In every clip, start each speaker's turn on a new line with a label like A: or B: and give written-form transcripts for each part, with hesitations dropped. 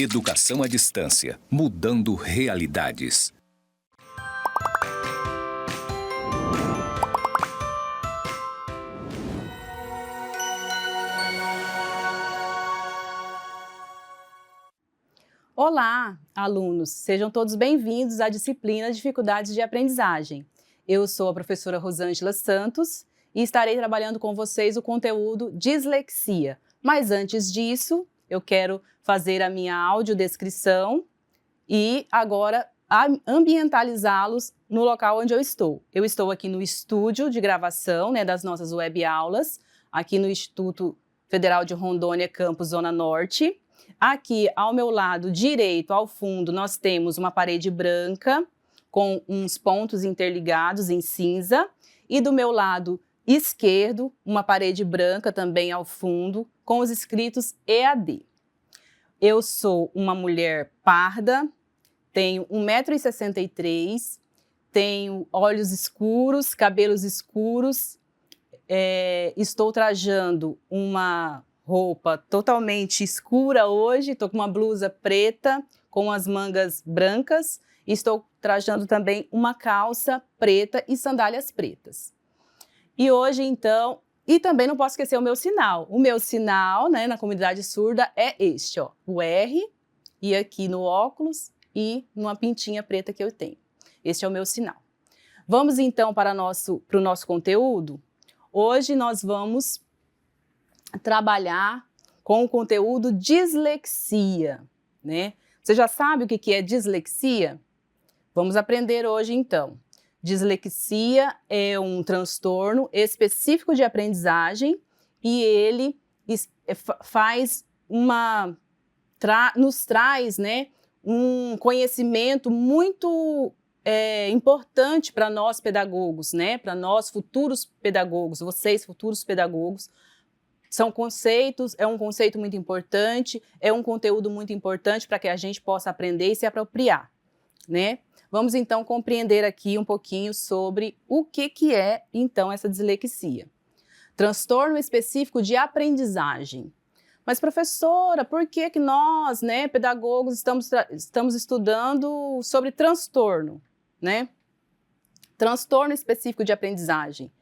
A: Educação à distância, mudando realidades.
B: Olá, alunos! Sejam todos bem-vindos à disciplina Dificuldades de Aprendizagem. Eu sou a professora Rosângela Santos e estarei trabalhando com vocês o conteúdo Dislexia. Mas antes disso, eu quero fazer a minha audiodescrição e agora ambientalizá-los no local onde eu estou. Eu estou aqui no estúdio de gravação, das nossas web aulas, aqui no Instituto Federal de Rondônia, Campus Zona Norte. Aqui, ao meu lado direito, ao fundo, nós temos uma parede branca com uns pontos interligados em cinza. E do meu lado esquerdo, uma parede branca também ao fundo, com os escritos EAD. Eu sou uma mulher parda, tenho 1,63 m, tenho olhos escuros, cabelos escuros, estou trajando uma roupa totalmente escura hoje, estou com uma blusa preta com as mangas brancas, e estou trajando também uma calça preta e sandálias pretas. E hoje, então, e também não posso esquecer o meu sinal. O meu sinal, na comunidade surda é este, ó, o R, e aqui no óculos e numa pintinha preta que eu tenho. Este é o meu sinal. Vamos então para o nosso conteúdo? Hoje nós vamos trabalhar com o conteúdo dislexia, Você já sabe o que é dislexia? Vamos aprender hoje então. Dislexia é um transtorno específico de aprendizagem e ele nos traz, um conhecimento muito importante para nós pedagogos, para nós futuros pedagogos, vocês futuros pedagogos. São conceitos, é um conceito muito importante, é um conteúdo muito importante para que a gente possa aprender e se apropriar, Vamos então compreender aqui um pouquinho sobre o que é então essa dislexia. Transtorno específico de aprendizagem. Mas professora, por que nós, pedagogos, estamos estudando sobre transtorno, Transtorno específico de aprendizagem.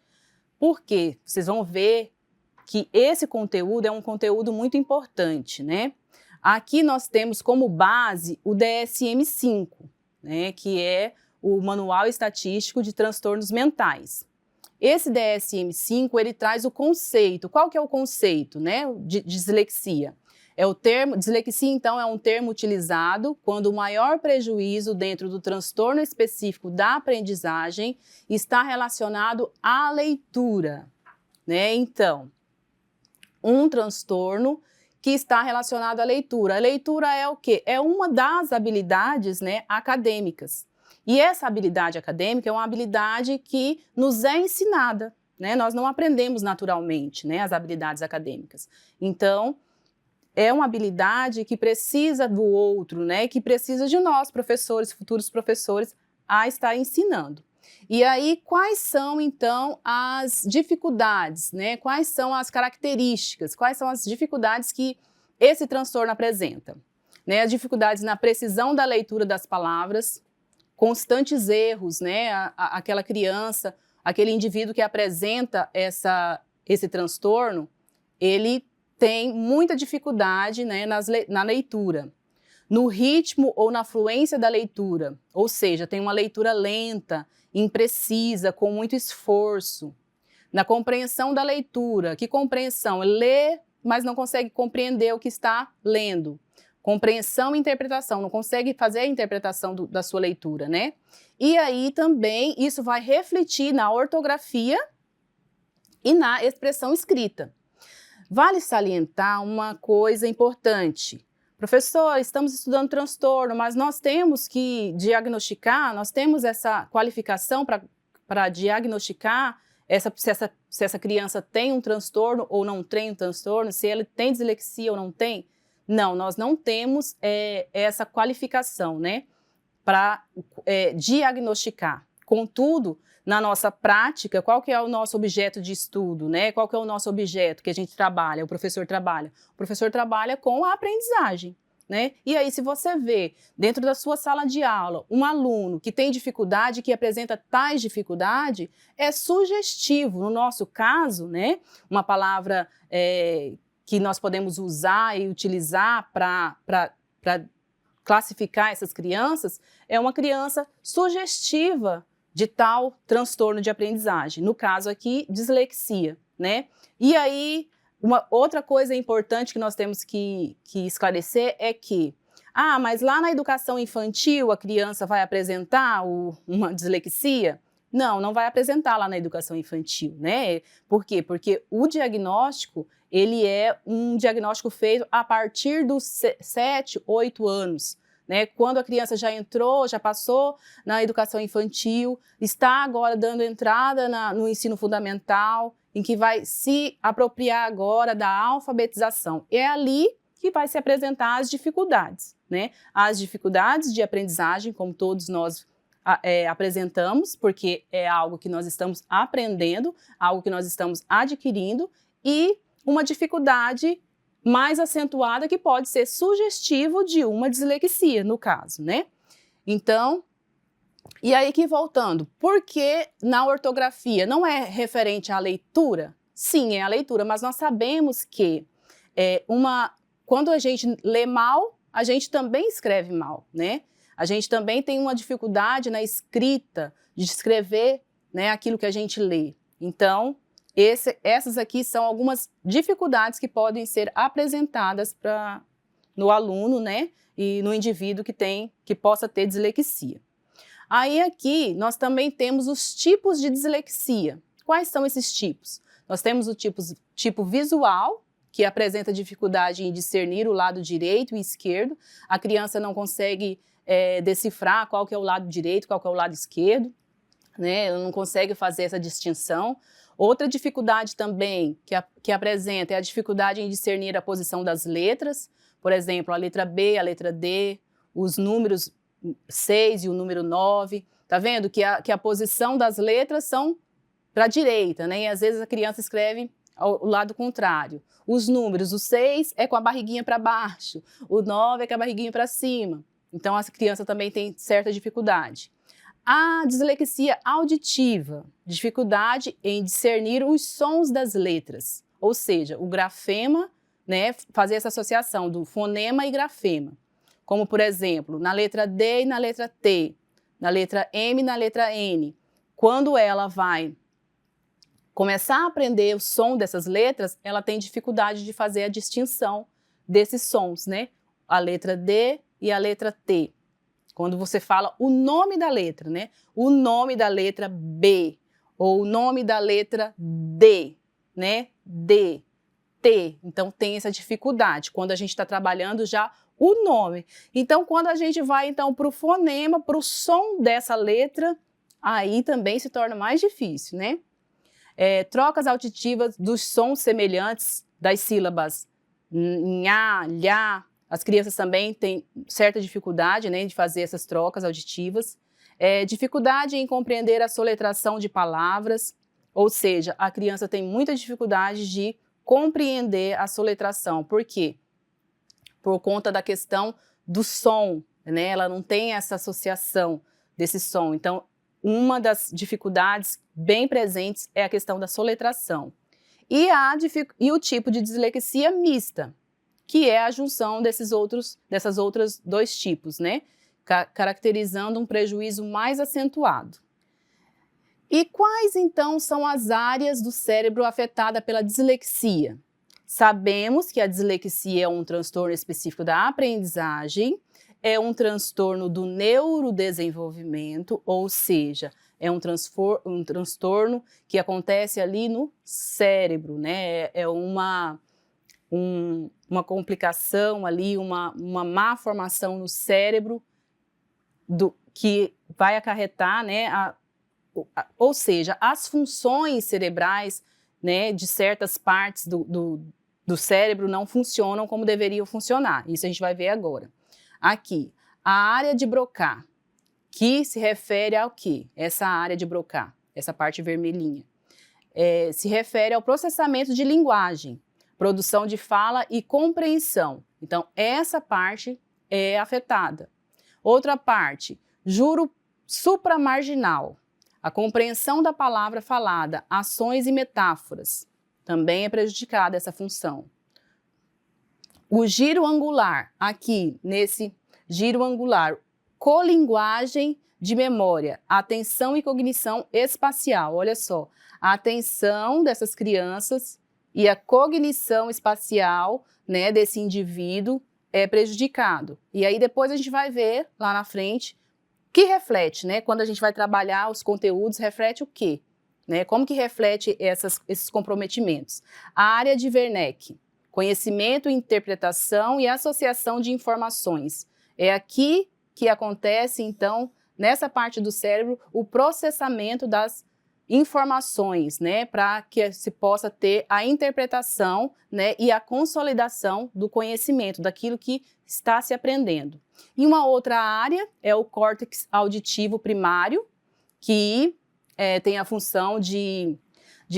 B: Por quê? Vocês vão ver que esse conteúdo é um conteúdo muito importante, Aqui nós temos como base o DSM-5, que é o Manual Estatístico de Transtornos Mentais. Esse DSM-5, ele traz o conceito. Qual que é o conceito, de dislexia? Dislexia, então, é um termo utilizado quando o maior prejuízo dentro do transtorno específico da aprendizagem está relacionado à leitura, Então, um transtorno que está relacionado à leitura. A leitura é o quê? É uma das habilidades, acadêmicas. E essa habilidade acadêmica é uma habilidade que nos é ensinada, Nós não aprendemos naturalmente, as habilidades acadêmicas. Então, é uma habilidade que precisa do outro, que precisa de nós, professores, futuros professores, a estar ensinando. E aí, quais são, então, as dificuldades, Quais são as características, quais são as dificuldades que esse transtorno apresenta? As dificuldades na precisão da leitura das palavras, constantes erros, Aquela criança, aquele indivíduo que apresenta esse transtorno, ele tem muita dificuldade, na leitura. No ritmo ou na fluência da leitura, ou seja, tem uma leitura lenta, imprecisa, com muito esforço. Na compreensão da leitura, que compreensão? Ele lê, mas não consegue compreender o que está lendo. Compreensão e interpretação, não consegue fazer a interpretação da sua leitura, E aí também isso vai refletir na ortografia e na expressão escrita. Vale salientar uma coisa importante. Professor, estamos estudando transtorno, mas nós temos que diagnosticar, nós temos essa qualificação para diagnosticar se essa criança tem um transtorno ou não tem um transtorno, se ele tem dislexia ou não tem. Não, nós não temos essa qualificação, para diagnosticar. Contudo, na nossa prática, qual que é o nosso objeto de estudo, Qual que é o nosso objeto que a gente trabalha, o professor trabalha? O professor trabalha com a aprendizagem. né? E aí, se você vê dentro da sua sala de aula um aluno que tem dificuldade, que apresenta tais dificuldades, é sugestivo. No nosso caso, né, uma palavra que nós podemos usar e utilizar para classificar essas crianças é uma criança sugestiva de tal transtorno de aprendizagem. No caso aqui, dislexia, né? E aí, uma outra coisa importante que nós temos que esclarecer é que, mas lá na educação infantil a criança vai apresentar uma dislexia? Não, não vai apresentar lá na educação infantil, né? Por quê? Porque o diagnóstico, ele é um diagnóstico feito a partir dos 7, 8 anos, né? Quando a criança já entrou, já passou na educação infantil, está agora dando entrada no ensino fundamental, em que vai se apropriar agora da alfabetização. É ali que vai se apresentar as dificuldades, né? As dificuldades de aprendizagem, como todos nós apresentamos, porque é algo que nós estamos aprendendo, algo que nós estamos adquirindo, e uma dificuldade mais acentuada que pode ser sugestivo de uma dislexia, no caso, né? Então, e aí que voltando, por que na ortografia não é referente à leitura? Sim, é a leitura, mas nós sabemos que quando a gente lê mal, a gente também escreve mal, né? A gente também tem uma dificuldade na escrita, de escrever, né, aquilo que a gente lê. Então, essas aqui são algumas dificuldades que podem ser apresentadas no aluno, né, e no indivíduo que possa ter dislexia. Aí aqui nós também temos os tipos de dislexia. Quais são esses tipos? Nós temos o tipo visual, que apresenta dificuldade em discernir o lado direito e esquerdo. A criança não consegue decifrar qual que é o lado direito, qual que é o lado esquerdo, né? Ela não consegue fazer essa distinção. Outra dificuldade também que apresenta é a dificuldade em discernir a posição das letras. Por exemplo, a letra B, a letra D, os números 6 e o número 9. Tá vendo que a posição das letras são para a direita, né? E às vezes a criança escreve ao lado contrário. Os números, o 6 é com a barriguinha para baixo, o 9 é com a barriguinha para cima. Então, a criança também tem certa dificuldade. A dislexia auditiva, dificuldade em discernir os sons das letras, ou seja, o grafema, né, fazer essa associação do fonema e grafema. Como, por exemplo, na letra D e na letra T, na letra M e na letra N. Quando ela vai começar a aprender o som dessas letras, ela tem dificuldade de fazer a distinção desses sons, né? A letra D e a letra T. Quando você fala o nome da letra, né? O nome da letra B, ou o nome da letra D, né? D, T. Então, tem essa dificuldade, quando a gente está trabalhando já o nome. Então, quando a gente vai, então, para o fonema, para o som dessa letra, aí também se torna mais difícil, né? Trocas auditivas dos sons semelhantes das sílabas nha, lhá. As crianças também têm certa dificuldade, né, de fazer essas trocas auditivas. Dificuldade em compreender a soletração de palavras, ou seja, a criança tem muita dificuldade de compreender a soletração. Por quê? Por conta da questão do som, né? Ela não tem essa associação desse som. Então, uma das dificuldades bem presentes é a questão da soletração. E o tipo de dislexia mista, que é a junção dessas outras dois tipos, né? Caracterizando um prejuízo mais acentuado. E quais, então, são as áreas do cérebro afetada pela dislexia? Sabemos que a dislexia é um transtorno específico da aprendizagem, é um transtorno do neurodesenvolvimento, ou seja, é um transtorno que acontece ali no cérebro, né? É uma complicação ali, uma má formação no cérebro que vai acarretar, né, ou seja, as funções cerebrais, né, de certas partes do cérebro não funcionam como deveriam funcionar. Isso a gente vai ver agora. Aqui, a área de Broca, que se refere ao quê? Essa área de Broca, essa parte vermelhinha. Se refere ao processamento de linguagem. produção de fala e compreensão. Então, essa parte é afetada. Outra parte, juro supramarginal. A compreensão da palavra falada, ações e metáforas. Também é prejudicada essa função. O giro angular, aqui nesse giro angular, colinguagem de memória, atenção e cognição espacial. Olha só, a atenção dessas crianças e a cognição espacial, né, desse indivíduo é prejudicado. E aí depois a gente vai ver lá na frente que reflete, né? Quando a gente vai trabalhar os conteúdos, reflete o quê? Né? Como que reflete esses comprometimentos? A área de Wernicke, conhecimento, interpretação e associação de informações. É aqui que acontece, então, nessa parte do cérebro, o processamento das informações, né, para que se possa ter a interpretação, né, e a consolidação do conhecimento, daquilo que está se aprendendo. E uma outra área é o córtex auditivo primário, que tem a função de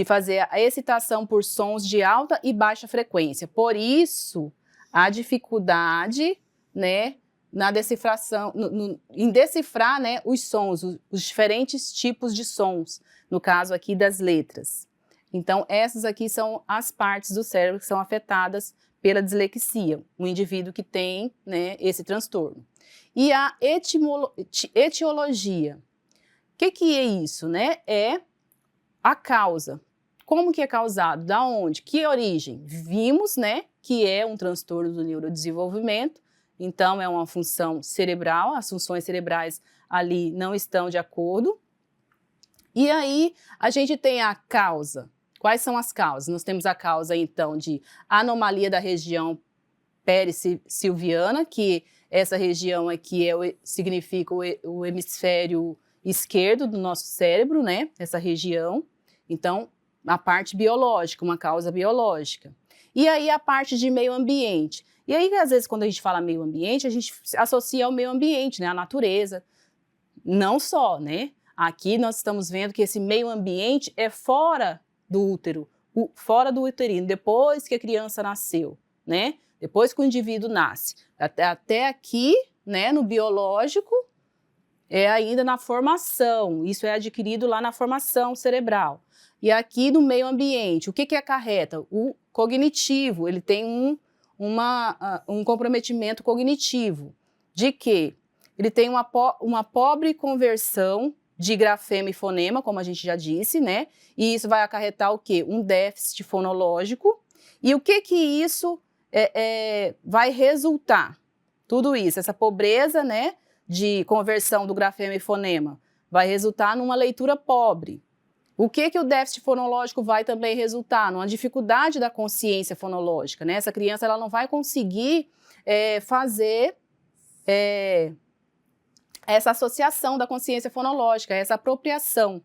B: fazer a excitação por sons de alta e baixa frequência. Por isso, a dificuldade, né, na decifração, em decifrar, né, os sons, os diferentes tipos de sons, no caso aqui das letras. Então, essas aqui são as partes do cérebro que são afetadas pela dislexia, o indivíduo que tem, né, esse transtorno. E a etiologia. O que é isso, né? É a causa. Como que é causado? Da onde? Que origem? Vimos, né, que é um transtorno do neurodesenvolvimento, então é uma função cerebral, as funções cerebrais ali não estão de acordo. E aí a gente tem a causa. Quais são as causas? Nós temos a causa, então, de anomalia da região perissilviana, que essa região aqui significa o hemisfério esquerdo do nosso cérebro, né? Essa região. Então, a parte biológica, uma causa biológica. E aí a parte de meio ambiente. E aí, às vezes, quando a gente fala meio ambiente, a gente associa ao meio ambiente, né? A natureza. Não só, né? Aqui nós estamos vendo que esse meio ambiente é fora do útero, fora do uterino, depois que a criança nasceu, né? Depois que o indivíduo nasce. Até aqui, né, no biológico, é ainda na formação, isso é adquirido lá na formação cerebral. E aqui no meio ambiente, o que acarreta? O cognitivo, ele tem um comprometimento cognitivo. De quê? Ele tem uma pobre conversão de grafema e fonema, como a gente já disse, né? E isso vai acarretar o quê? Um déficit fonológico. E o que isso vai resultar? Tudo isso, essa pobreza, né, de conversão do grafema e fonema, vai resultar numa leitura pobre. O que o déficit fonológico vai também resultar? Numa dificuldade da consciência fonológica, né? Essa criança ela não vai conseguir fazer essa associação da consciência fonológica, essa apropriação,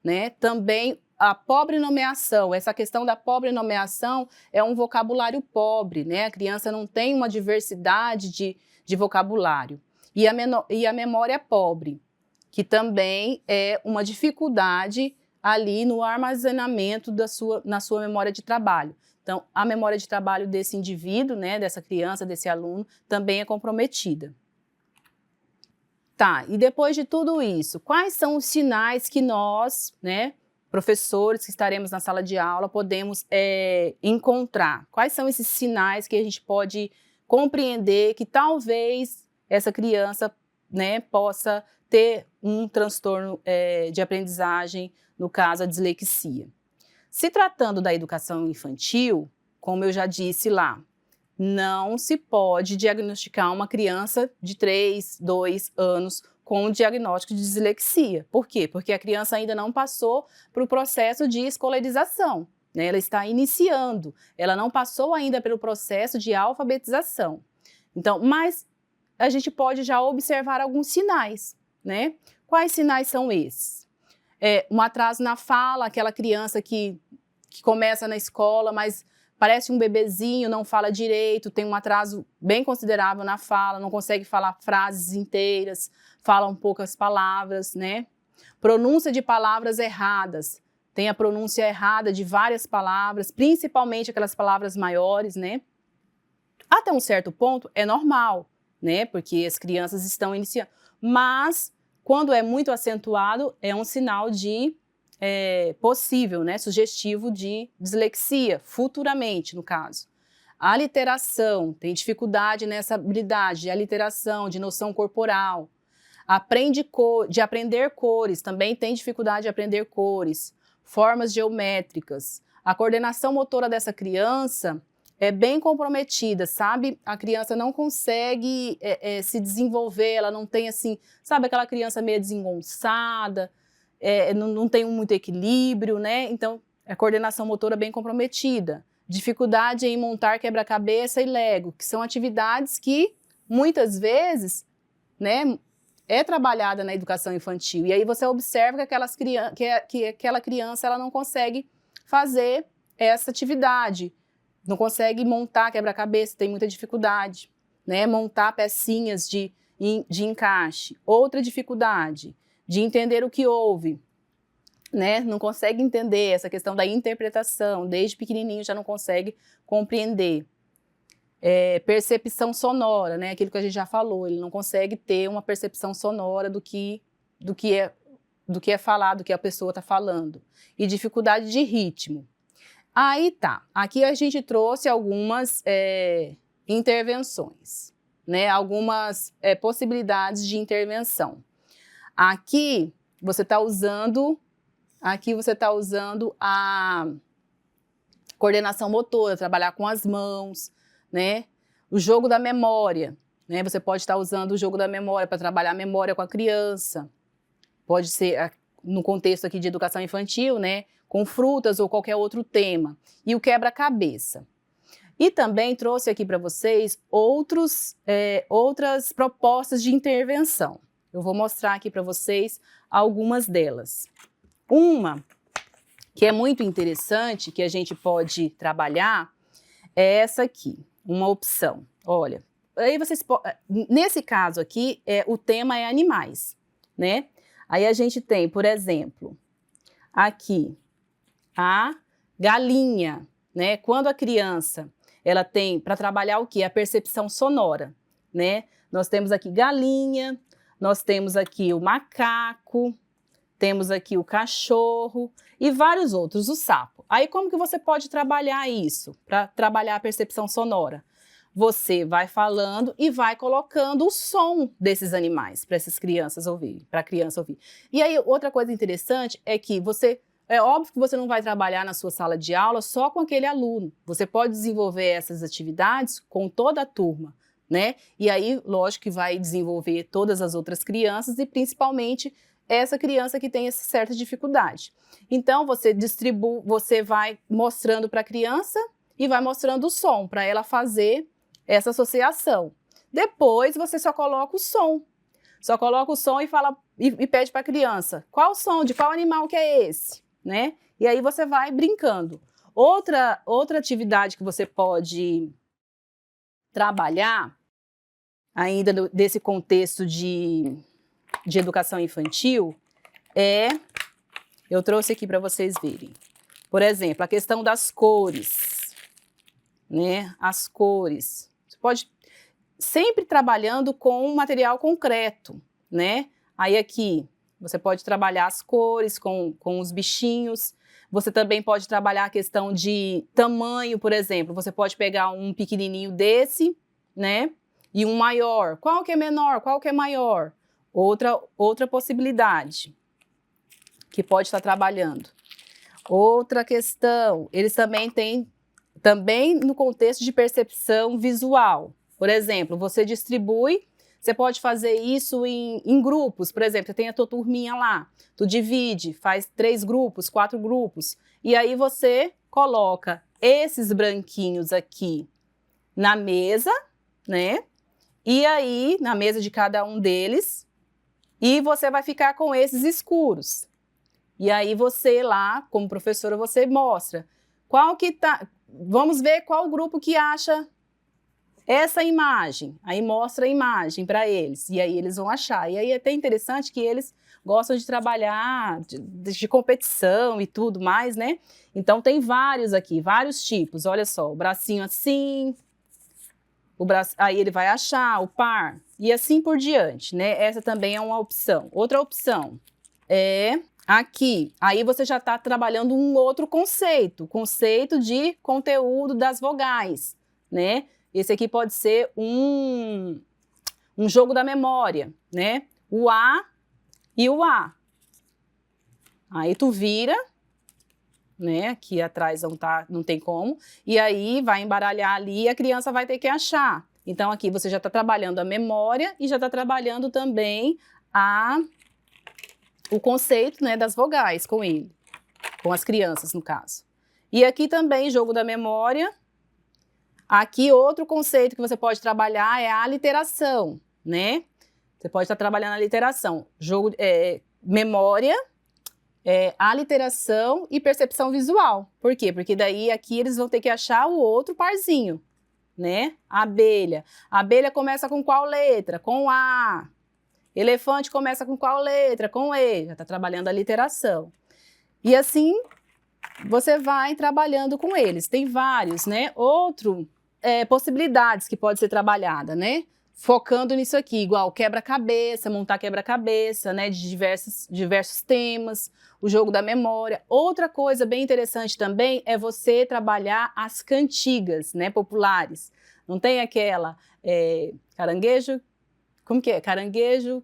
B: né? Também a pobre nomeação, essa questão da pobre nomeação é um vocabulário pobre, né? A criança não tem uma diversidade de vocabulário. E a memória pobre, que também é uma dificuldade ali no armazenamento na sua memória de trabalho. Então, a memória de trabalho desse indivíduo, né, dessa criança, desse aluno, também é comprometida. Tá, e depois de tudo isso, quais são os sinais que nós, né, professores que estaremos na sala de aula, podemos encontrar? Quais são esses sinais que a gente pode compreender que talvez essa criança, né, possa ter um transtorno de aprendizagem, no caso a dislexia? Se tratando da educação infantil, como eu já disse lá, não se pode diagnosticar uma criança de 3, 2 anos com o diagnóstico de dislexia. Por quê? Porque a criança ainda não passou para o processo de escolarização, né? Ela está iniciando, ela não passou ainda pelo processo de alfabetização. Então, mas a gente pode já observar alguns sinais, né? Quais sinais são esses? Um atraso na fala, aquela criança que começa na escola, mas parece um bebezinho, não fala direito, tem um atraso bem considerável na fala, não consegue falar frases inteiras, fala poucas palavras, né? Pronúncia de palavras erradas. tem a pronúncia errada de várias palavras, principalmente aquelas palavras maiores, né? Até um certo ponto é normal, né? Porque as crianças estão iniciando. Mas, quando é muito acentuado, é um sinal de possível, né? Sugestivo de dislexia, futuramente, no caso. A aliteração, tem dificuldade nessa habilidade de aliteração, de noção corporal. De aprender cores, também tem dificuldade de aprender cores. Formas geométricas. A coordenação motora dessa criança é bem comprometida, sabe? A criança não consegue se desenvolver, ela não tem assim, sabe aquela criança meio desengonçada, não tem muito equilíbrio, né? Então, a coordenação motora bem comprometida. Dificuldade em montar quebra-cabeça e Lego, que são atividades que, muitas vezes, né, é trabalhada na educação infantil. E aí você observa que aquela criança ela não consegue fazer essa atividade, não consegue montar quebra-cabeça, tem muita dificuldade, né? Montar pecinhas de encaixe. Outra dificuldade, de entender o que houve, né? Não consegue entender essa questão da interpretação, desde pequenininho já não consegue compreender. Percepção sonora, né? Aquilo que a gente já falou, ele não consegue ter uma percepção sonora do que é falado, do que a pessoa está falando. E dificuldade de ritmo. Aí tá, aqui a gente trouxe algumas intervenções, né? Algumas possibilidades de intervenção. Aqui você está usando a coordenação motora, trabalhar com as mãos, né? O jogo da memória, né? Você pode estar usando o jogo da memória para trabalhar a memória com a criança. Pode ser, no contexto aqui de educação infantil, né? Com frutas ou qualquer outro tema. E o quebra-cabeça. E também trouxe aqui para vocês outras propostas de intervenção. Eu vou mostrar aqui para vocês algumas delas. Uma que é muito interessante, que a gente pode trabalhar, é essa aqui, uma opção. Olha, aí nesse caso aqui, o tema é animais, né? Aí a gente tem, por exemplo, aqui, a galinha, né? Quando a criança, ela tem para trabalhar o quê? A percepção sonora, né? Nós temos aqui galinha, nós temos aqui o macaco, temos aqui o cachorro e vários outros, o sapo. Aí como que você pode trabalhar isso, para trabalhar a percepção sonora? Você vai falando e vai colocando o som desses animais para essas crianças ouvirem, para a criança ouvir. E aí outra coisa interessante é que é óbvio que você não vai trabalhar na sua sala de aula só com aquele aluno. Você pode desenvolver essas atividades com toda a turma, né? E aí, lógico que vai desenvolver todas as outras crianças e principalmente essa criança que tem essa certa dificuldade. Então, você vai mostrando para a criança e vai mostrando o som para ela fazer essa associação. Depois, você só coloca o som. Só coloca o som e fala e pede para a criança, qual o som, de qual animal que é esse, né? E aí você vai brincando. Outra atividade que você pode trabalhar, ainda desse contexto de educação infantil, eu trouxe aqui para vocês verem. Por exemplo, a questão das cores, né? As cores. Você pode sempre trabalhando com um material concreto, né? Aí aqui, você pode trabalhar as cores com os bichinhos. Você também pode trabalhar a questão de tamanho, por exemplo. Você pode pegar um pequenininho desse, né? E um maior. Qual que é menor? Qual que é maior? Outra possibilidade que pode estar trabalhando. Outra questão, eles também têm, no contexto de percepção visual. Por exemplo, você pode fazer isso em grupos. Por exemplo, você tem a tua turminha lá, tu divide, faz 3 grupos, 4 grupos, e aí você coloca esses branquinhos aqui na mesa, né? E aí, na mesa de cada um deles, e você vai ficar com esses escuros. E aí você lá, como professora, você mostra vamos ver qual grupo que acha essa imagem. Aí mostra a imagem para eles, e aí eles vão achar. E aí é até interessante que eles gostam de trabalhar de competição e tudo mais, né? Então, tem vários aqui, vários tipos. Olha só, o bracinho assim, aí ele vai achar o par, e assim por diante, né? Essa também é uma opção. Outra opção é aqui. Aí você já está trabalhando um outro conceito, conceito de conteúdo das vogais, né? Esse aqui pode ser um jogo da memória, né? O A e o A. Aí tu vira, né? Aqui atrás não tem como. E aí vai embaralhar ali e a criança vai ter que achar. Então aqui você já está trabalhando a memória e já está trabalhando também o conceito, né, das vogais com ele, com as crianças no caso. E aqui também jogo da memória. Aqui outro conceito que você pode trabalhar é a aliteração, né? Você pode estar trabalhando a literação, memória, aliteração e percepção visual. Por quê? Porque daí aqui eles vão ter que achar o outro parzinho, né? Abelha. A abelha começa com qual letra? Com A. Elefante começa com qual letra? Com E. Já está trabalhando a literação. E assim você vai trabalhando com eles. Tem vários, né? Possibilidades que pode ser trabalhada, né? Focando nisso aqui, igual quebra-cabeça, montar quebra-cabeça, né, de diversos temas, o jogo da memória. Outra coisa bem interessante também é você trabalhar as cantigas, né, populares. Não tem aquela caranguejo, como que é? Caranguejo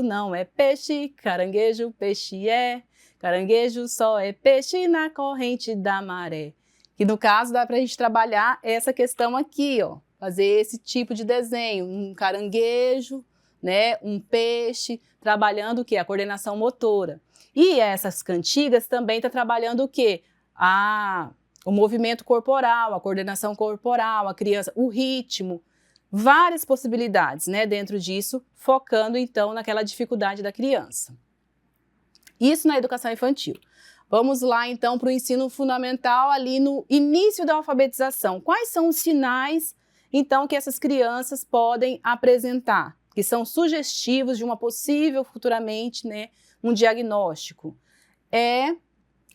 B: não é peixe, caranguejo peixe é, caranguejo só é peixe na corrente da maré. Que no caso dá pra gente trabalhar essa questão aqui, ó. Fazer esse tipo de desenho, um caranguejo, né, um peixe, trabalhando o quê? A coordenação motora. E essas cantigas também estão trabalhando o quê? O movimento corporal, a coordenação corporal, a criança, o ritmo, várias possibilidades, né, dentro disso, focando então naquela dificuldade da criança. Isso na educação infantil. Vamos lá então para o ensino fundamental ali no início da alfabetização. Quais são os sinais então que essas crianças podem apresentar, que são sugestivos de uma possível, futuramente, né, um diagnóstico?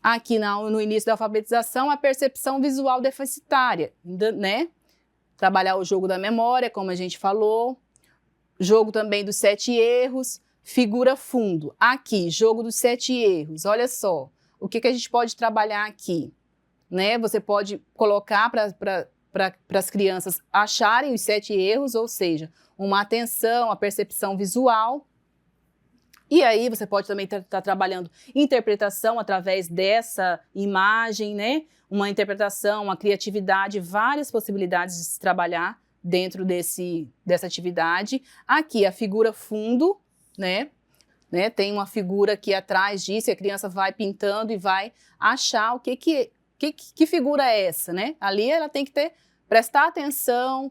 B: Aqui no início da alfabetização, a percepção visual deficitária, né? Trabalhar o jogo da memória, como a gente falou, jogo também dos 7 erros, figura fundo. Aqui, jogo dos 7 erros, olha só, o que a gente pode trabalhar aqui? Né? Você pode colocar para as crianças acharem os 7 erros, ou seja, uma atenção, a percepção visual. E aí você pode também estar trabalhando interpretação através dessa imagem, né? Uma interpretação, uma criatividade, várias possibilidades de se trabalhar dentro dessa atividade. Aqui a figura fundo, né? Tem uma figura aqui atrás disso e a criança vai pintando e vai achar o que figura é essa, né? Ali ela tem que prestar atenção,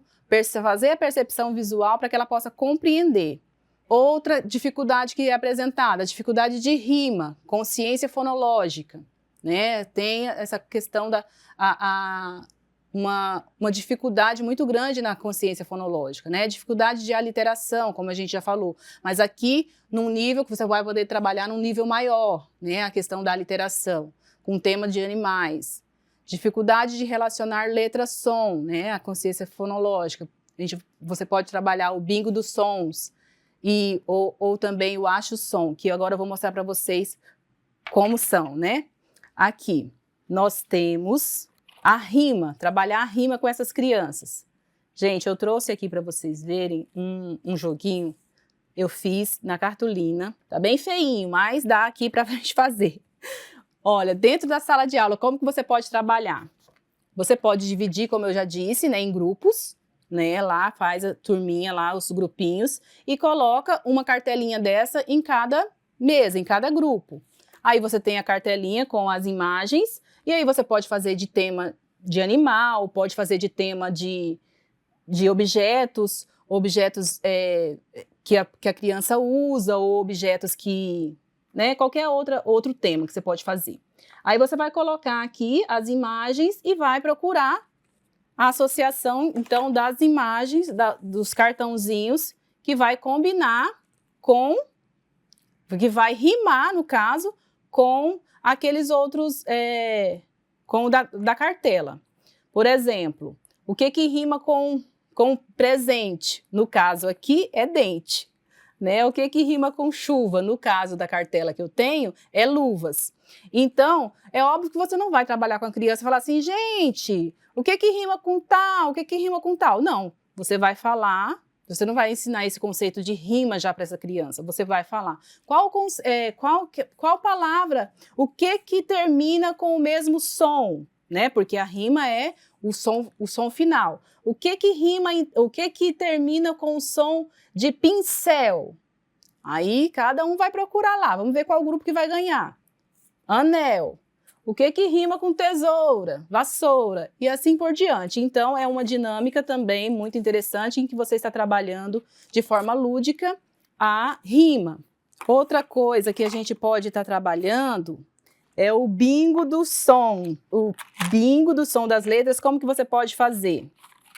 B: fazer a percepção visual para que ela possa compreender. Outra dificuldade que é apresentada, a dificuldade de rima, consciência fonológica, né? Tem essa questão uma dificuldade muito grande na consciência fonológica, né? Dificuldade de aliteração, como a gente já falou, mas aqui num nível que você vai poder trabalhar num nível maior, né? A questão da aliteração, com o tema de animais. Dificuldade de relacionar letra-som, né? A consciência fonológica. Você pode trabalhar o bingo dos sons, ou também o acho-som, que agora eu vou mostrar para vocês como são, né? Aqui, nós temos a rima, trabalhar a rima com essas crianças. Gente, eu trouxe aqui para vocês verem um joguinho, eu fiz na cartolina, tá bem feinho, mas dá aqui para a gente fazer. Olha, dentro da sala de aula, como que você pode trabalhar? Você pode dividir, como eu já disse, né, em grupos, né, lá faz a turminha lá, os grupinhos, e coloca uma cartelinha dessa em cada mesa, em cada grupo. Aí você tem a cartelinha com as imagens, e aí você pode fazer de tema de animal, pode fazer de tema de objetos que a criança usa, ou objetos que, né, qualquer outro tema que você pode fazer. Aí você vai colocar aqui as imagens e vai procurar a associação, então, das imagens, dos cartãozinhos, que vai combinar com que vai rimar, no caso, com aqueles outros, com o da cartela. Por exemplo, o que rima com presente? No caso aqui, é dente. Né? O que rima com chuva? No caso da cartela que eu tenho, é luvas. Então, é óbvio que você não vai trabalhar com a criança e falar assim, gente, o que rima com tal? O que rima com tal? Não, você vai falar, você não vai ensinar esse conceito de rima já para essa criança, você vai falar qual palavra, o que termina com o mesmo som, né? Porque a rima é o som final. O que rima, o que termina com o som de pincel? Aí cada um vai procurar lá, vamos ver qual grupo que vai ganhar. Anel. O que rima com tesoura, vassoura e assim por diante. Então é uma dinâmica também muito interessante em que você está trabalhando de forma lúdica a rima. Outra coisa que a gente pode estar trabalhando é o bingo do som. O bingo do som das letras, como que você pode fazer?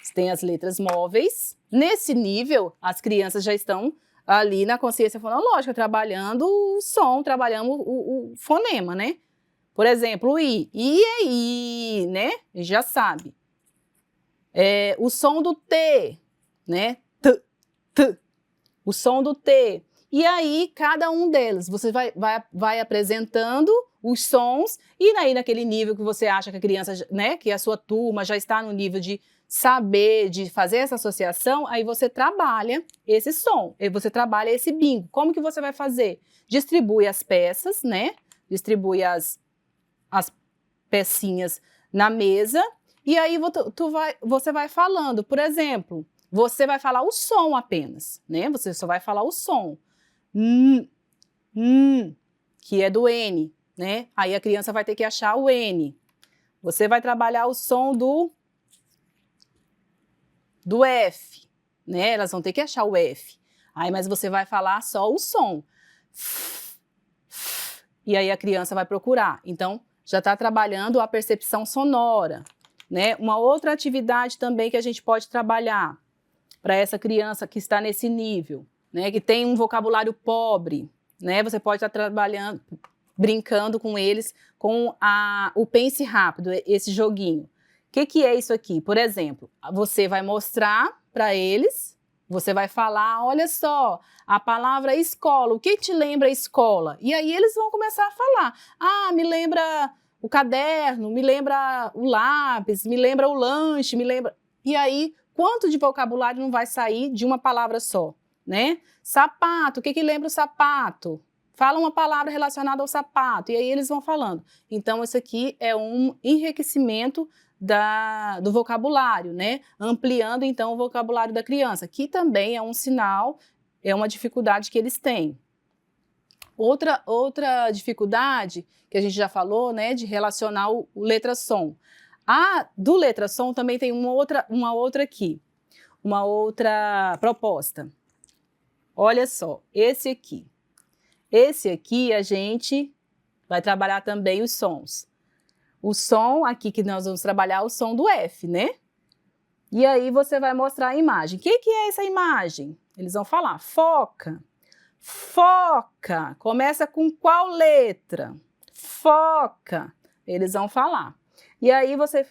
B: Você tem as letras móveis. Nesse nível, as crianças já estão ali na consciência fonológica, trabalhando o som, trabalhando o fonema, né? Por exemplo, o I. I é I, né? A gente já sabe. O som do T, né? T, T. O som do T. E aí, cada um deles, você vai apresentando os sons, e aí naquele nível que você acha que a criança, né, que a sua turma já está no nível de saber, de fazer essa associação, aí você trabalha esse som, aí você trabalha esse bingo. Como que você vai fazer? Distribui as peças, né? Distribui as pecinhas na mesa, e aí você vai falando. Por exemplo, você vai falar o som apenas, né? Você só vai falar o som. Que é do N, né? Aí a criança vai ter que achar o N. Você vai trabalhar o som do F, né? Elas vão ter que achar o F. Aí, mas você vai falar só o som. E aí a criança vai procurar. Então, já está trabalhando a percepção sonora, né? Uma outra atividade também que a gente pode trabalhar para essa criança que está nesse nível, né? Que tem um vocabulário pobre, né? Você pode estar trabalhando, brincando com eles com o pense rápido, esse joguinho. O que é isso aqui? Por exemplo, você vai mostrar para eles, você vai falar, olha só, a palavra escola, o que te lembra escola? E aí eles vão começar a falar, me lembra o caderno, me lembra o lápis, me lembra o lanche, me lembra... E aí, quanto de vocabulário não vai sair de uma palavra só, né? Sapato, o que lembra o sapato? Fala uma palavra relacionada ao sapato, e aí eles vão falando. Então, isso aqui é um enriquecimento do vocabulário, né? Ampliando, então, o vocabulário da criança, que também é um sinal, é uma dificuldade que eles têm. Outra dificuldade, que a gente já falou, né, de relacionar o letra-som. Do letra-som também tem uma outra aqui, uma outra proposta. Olha só, esse aqui a gente vai trabalhar também os sons. O som aqui que nós vamos trabalhar, o som do F, né? E aí você vai mostrar a imagem. O que é essa imagem? Eles vão falar, foca. Foca. Começa com qual letra? Foca. Eles vão falar. E aí você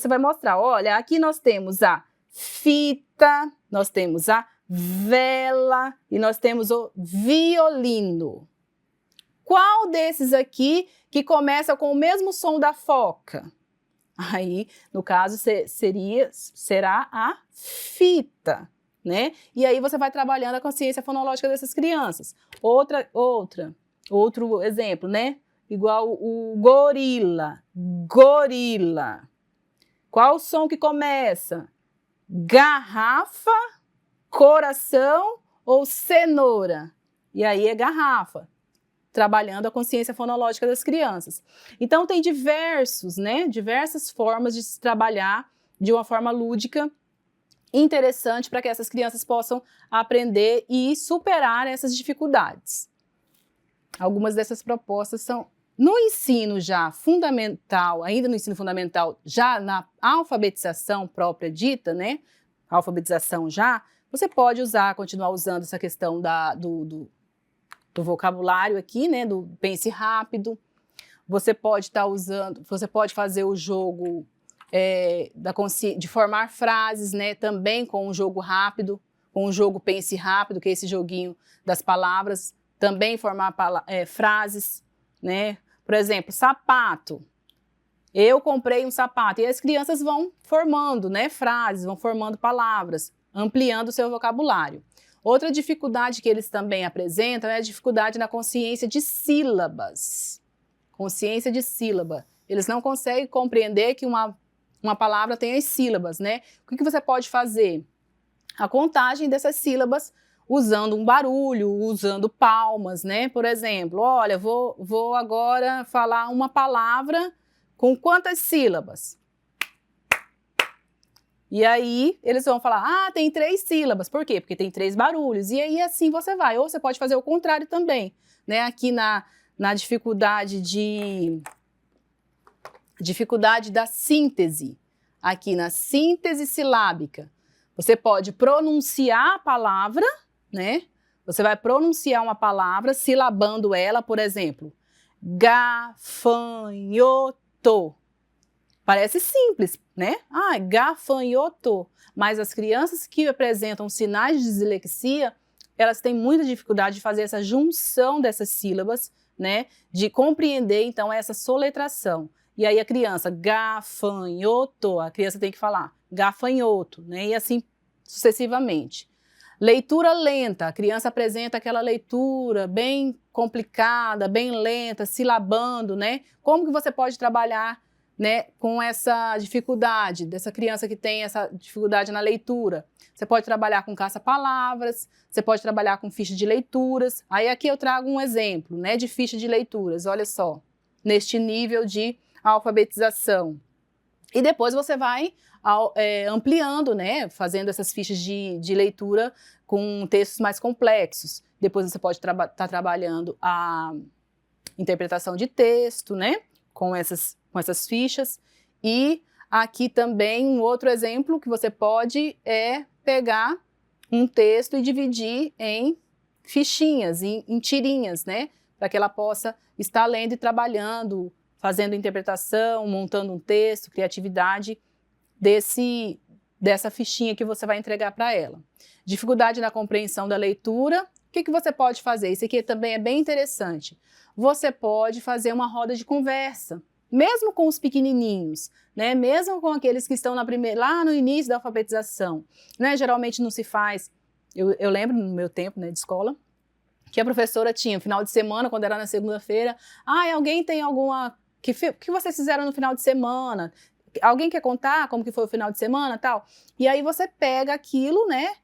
B: vai mostrar, olha, aqui nós temos a fita, nós temos a vela e nós temos o violino. Qual desses aqui que começa com o mesmo som da foca? Aí, no caso, será a fita, né? E aí você vai trabalhando a consciência fonológica dessas crianças. Outro exemplo, né? Igual o gorila, gorila. Qual o som que começa? Garrafa, coração ou cenoura? E aí é garrafa, trabalhando a consciência fonológica das crianças. Então tem diversas formas de se trabalhar de uma forma lúdica, interessante para que essas crianças possam aprender e superar essas dificuldades. Algumas dessas propostas são no ensino já fundamental, ainda no ensino fundamental, já na alfabetização própria dita, né? Alfabetização já, você pode continuar usando essa questão vocabulário aqui, né, do pense rápido. Você pode estar usando, você pode fazer o jogo de formar frases, né, também com um jogo rápido, com o jogo pense rápido, que é esse joguinho das palavras, também formar frases, né? Por exemplo, sapato. Eu comprei um sapato. E as crianças vão formando, né, frases, vão formando palavras, ampliando o seu vocabulário. Outra dificuldade que eles também apresentam é a dificuldade na consciência de sílabas. Consciência de sílaba. Eles não conseguem compreender que uma palavra tem as sílabas, né? O que você pode fazer? A contagem dessas sílabas usando um barulho, usando palmas, né? Por exemplo, olha, vou agora falar uma palavra com quantas sílabas? E aí, eles vão falar, tem 3 sílabas. Por quê? Porque tem 3 barulhos. E aí, assim você vai. Ou você pode fazer o contrário também, né? Aqui na dificuldade da síntese. Aqui na síntese silábica. Você pode pronunciar a palavra, né? Você vai pronunciar uma palavra silabando ela, por exemplo, gafanhoto. Parece simples, né? Gafanhoto. Mas as crianças que apresentam sinais de dislexia, elas têm muita dificuldade de fazer essa junção dessas sílabas, né? De compreender, então, essa soletração. E aí a criança, gafanhoto, a criança tem que falar gafanhoto, né? E assim sucessivamente. Leitura lenta, a criança apresenta aquela leitura bem complicada, bem lenta, silabando, né? Como que você pode trabalhar, né, com essa dificuldade, dessa criança que tem essa dificuldade na leitura? Você pode trabalhar com caça-palavras, você pode trabalhar com ficha de leituras. Aí aqui eu trago um exemplo, né, de ficha de leituras, olha só, neste nível de alfabetização. E depois você vai ampliando, né, fazendo essas fichas de leitura com textos mais complexos. Depois você pode estar trabalhando a interpretação de texto, né, com essas fichas. E aqui também um outro exemplo que você pode pegar um texto e dividir em fichinhas, em tirinhas, né, para que ela possa estar lendo e trabalhando, fazendo interpretação, montando um texto, criatividade dessa fichinha que você vai entregar para ela. Dificuldade na compreensão da leitura, o que você pode fazer? Isso aqui também é bem interessante. Você pode fazer uma roda de conversa, mesmo com os pequenininhos, né? Mesmo com aqueles que estão lá no início da alfabetização, né? Geralmente não se faz, eu lembro no meu tempo, né, de escola, que a professora tinha, final de semana, quando era na segunda-feira, alguém tem alguma... que vocês fizeram no final de semana? Alguém quer contar como que foi o final de semana, tal? E aí você pega aquilo, né?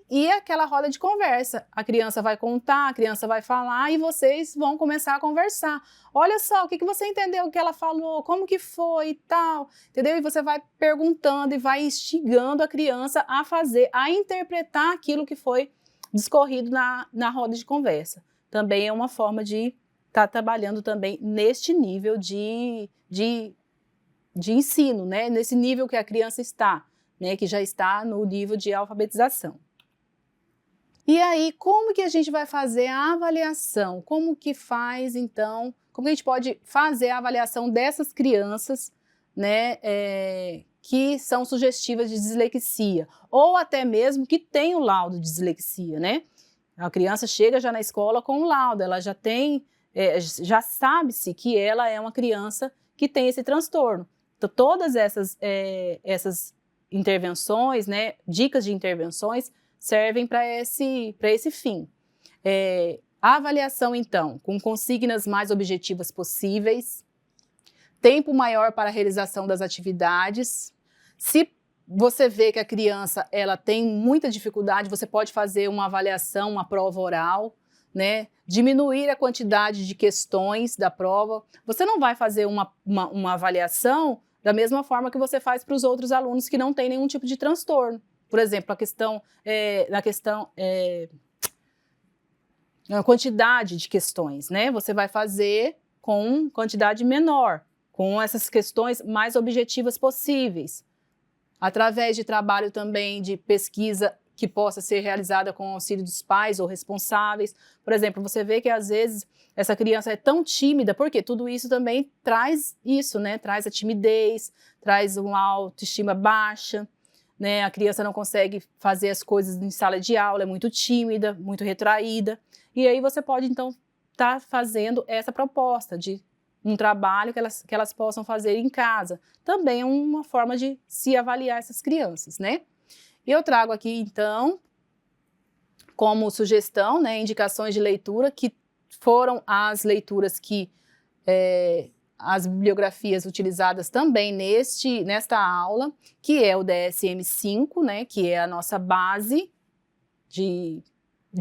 B: E aquela roda de conversa. A criança vai contar, a criança vai falar e vocês vão começar a conversar. Olha só, o que você entendeu que ela falou? Como que foi e tal? Entendeu? E você vai perguntando e vai instigando a criança a interpretar aquilo que foi discorrido na roda de conversa. Também é uma forma de estar trabalhando também neste nível de ensino, né? Nesse nível que a criança está, né? Que já está no nível de alfabetização. E aí, como que a gente vai fazer a avaliação? Como que faz, então, como que a gente pode fazer a avaliação dessas crianças, né, que são sugestivas de dislexia, ou até mesmo que tem o laudo de dislexia, né? A criança chega já na escola com o laudo, ela já tem, já sabe-se que ela é uma criança que tem esse transtorno. Então, todas essas intervenções, né, dicas de intervenções, servem para esse fim. A avaliação, então, com consignas mais objetivas possíveis, tempo maior para a realização das atividades. Se você vê que a criança ela tem muita dificuldade, você pode fazer uma avaliação, uma prova oral, né? Diminuir a quantidade de questões da prova. Você não vai fazer uma avaliação da mesma forma que você faz para os outros alunos que não têm nenhum tipo de transtorno. Por exemplo, a quantidade de questões, né? Você vai fazer com quantidade menor, com essas questões mais objetivas possíveis. Através de trabalho também de pesquisa que possa ser realizada com o auxílio dos pais ou responsáveis. Por exemplo, você vê que às vezes essa criança é tão tímida, porque tudo isso também traz isso, né? Traz a timidez, traz uma autoestima baixa, né? A criança não consegue fazer as coisas em sala de aula, é muito tímida, muito retraída. E aí você pode, então, estar fazendo essa proposta de um trabalho que elas possam fazer em casa. Também é uma forma de se avaliar essas crianças, né? E eu trago aqui, então, como sugestão, né, indicações de leitura, que foram as leituras que, as bibliografias utilizadas também nesta aula, que é o DSM-5, né, que é a nossa base de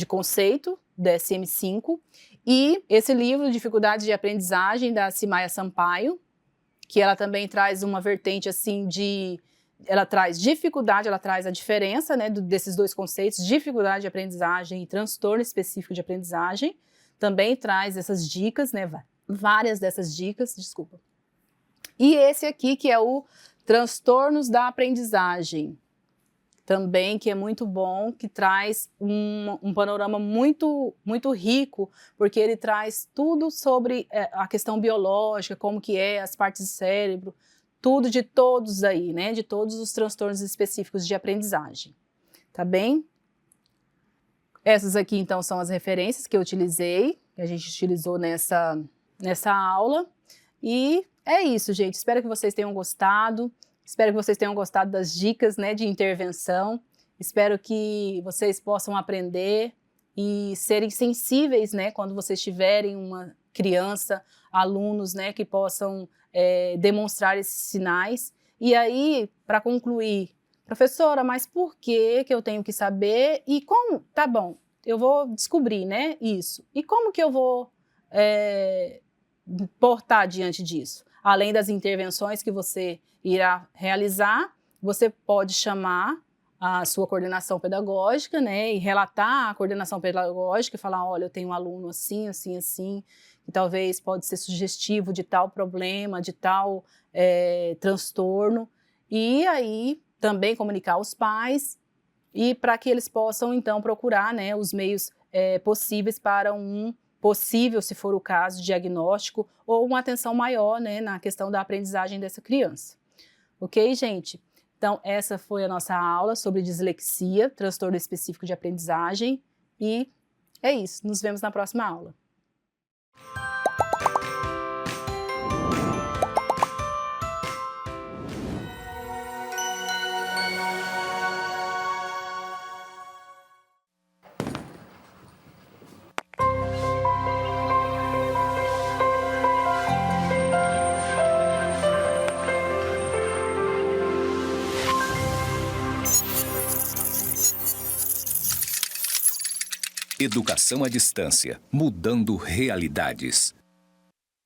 B: conceito, DSM-5, e esse livro, Dificuldades de Aprendizagem, da Cimaia Sampaio, que ela também traz uma vertente assim ela traz dificuldade, ela traz a diferença, né, desses dois conceitos, dificuldade de aprendizagem e transtorno específico de aprendizagem. Também traz essas dicas, né, várias dessas dicas, desculpa. E esse aqui, que é o Transtornos da Aprendizagem, também, que é muito bom, que traz um panorama muito, muito rico, porque ele traz tudo sobre a questão biológica, como que é, as partes do cérebro, tudo de todos aí, né? De todos os transtornos específicos de aprendizagem. Tá bem? Essas aqui, então, são as referências que eu utilizei, que a gente utilizou nessa aula. E é isso, gente. Espero que vocês tenham gostado. Espero que vocês tenham gostado das dicas, né, de intervenção. Espero que vocês possam aprender e serem sensíveis, né, quando vocês tiverem uma criança, alunos, né, que possam demonstrar esses sinais. E aí, para concluir, professora, mas por que eu tenho que saber e como? Tá bom, eu vou descobrir, né, isso. E como que eu vou portar diante disso? Além das intervenções que você irá realizar, você pode chamar a sua coordenação pedagógica, né, e relatar a coordenação pedagógica e falar, olha, eu tenho um aluno assim, assim, assim, que talvez pode ser sugestivo de tal problema, de tal transtorno, e aí também comunicar aos pais, e para que eles possam, então, procurar, né, os meios possíveis para um possível, se for o caso, diagnóstico ou uma atenção maior, né, na questão da aprendizagem dessa criança. Ok, gente? Então, essa foi a nossa aula sobre dislexia, transtorno específico de aprendizagem, e é isso. Nos vemos na próxima aula.
A: Educação à distância, mudando realidades.